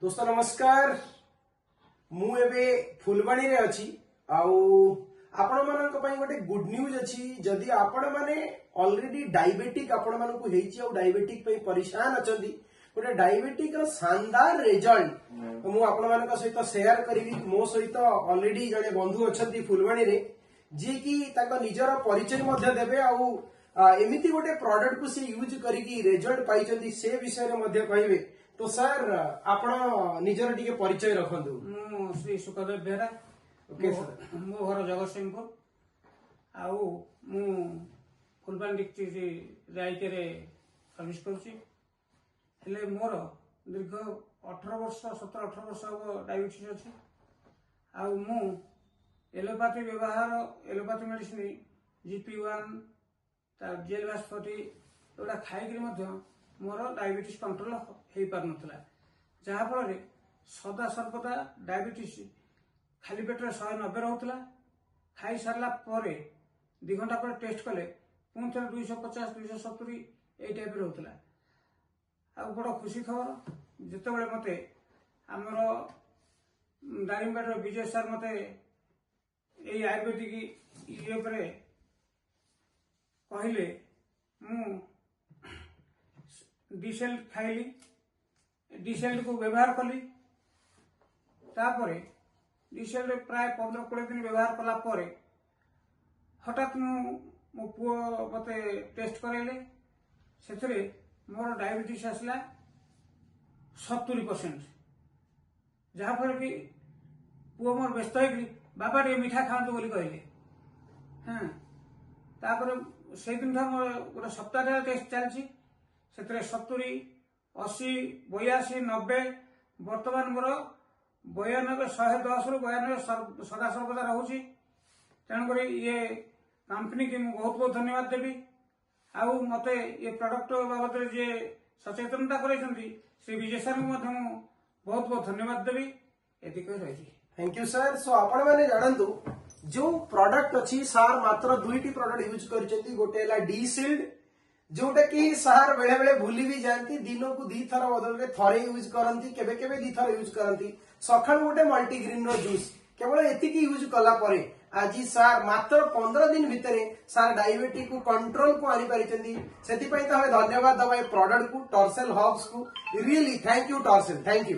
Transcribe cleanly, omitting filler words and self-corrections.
दोस्त नमस्कार मु एबे फुलवाणी रे अछि आउ आपण मानक पई गोटे गुड न्यूज अछि जदि आपण माने ऑलरेडी डायबिटिक आपण मानक को हेछि आउ डायबिटिक पई परेशान अछंती गोटे डायबिटिक रो शानदार रिजल्ट मु आपण मानक सहित शेयर करिवि मो सहित ऑलरेडी जने बंधु अछंती फुलवाणी रे जे कि ताको निजर परिचय मध्ये देबे आउ एमिति गोटे प्रोडक्ट को से यूज करिकि रिजल्ट पाइचंती से विषय रे मध्ये कहिबे तो सर आपण निजर टिके परिचय रखंतु। मु श्री सुखदेव बेहरा ओके सर मो घर जगतसिंहपुर आउ मु फुलबाणी डिस्ट्रिक्ट रायके सर्विस करुच्ची हेले मोर दीर्घ 18 वर्ष 17-18 वर्ष हम डायबिटीज अच्छी आउ मु एलोपैथी व्यवहार एलोपैथी मेडिसिन GP1 जेल बास्पति एगुड़ा खाई मोर डायबिटीज कंट्रोल हो पार ना जहाँफल सदा सर्वदा डायबिटीज खाली पेट 190 रोला खाई सारा 2 घंटा पर टेस्ट कले पुणी थे 250 270 यही टाइप रोला आ बड़ खुशी खबर जिते बड़े मते आमर दारिंगबाड़ विजय सार मते यही आयुर्वेदिक ये कहले मु डिसेल खाइली डिसेल को व्यवहार कली तापरे डिसेल रे प्राय 15-20 दिन व्यवहार कला परे हठात मो पुओ मते टेस्ट कराइले सेथरे मोर डायबिटीज आसला 70% जहाँ फल कि पुओ मोर व्यस्त होगी बाबा टे मीठा खातु बोली कहले हाँ तापर से दिन मोर गोटे सप्ताह टेस्ट चलती से 70 80 82 90 बर्तमान मोर 92 110 रु 92 सदा सर्वदा रोचे तेणुक ये कंपनी की मुझे बहुत बहुत धन्यवाद देवी आउ मते ये प्रोडक्ट बाबद जे सचेतनता करते श्री विजय सर बहुत बहुत धन्यवाद देवी एति रही। Thank you sir. सो आपण माने जानंतु जो प्रोडक्ट अछि सार मात्र दुईटी प्रोडक्ट यूज करछंती गोटे हला डी सील्ड जोटा कि सार बेले बेले भूली भी जाती दिन को 2 थर बदल रे थरे यूज करंती केबे केबे 2 थर यूज करंती सखल गोटे मल्टीग्रेन रो जूस केवल एतिकी यूज कला परे आज सार मात्र 15 दिन भितरे सार डायबिटीज को कंट्रोल को आनी पारिचंती सेति पई त हमें धन्यवाद दबाई प्रोडक्ट को टॉर्सेल हब्स को रियली थैंक यू टॉर्सेल थैंक यू।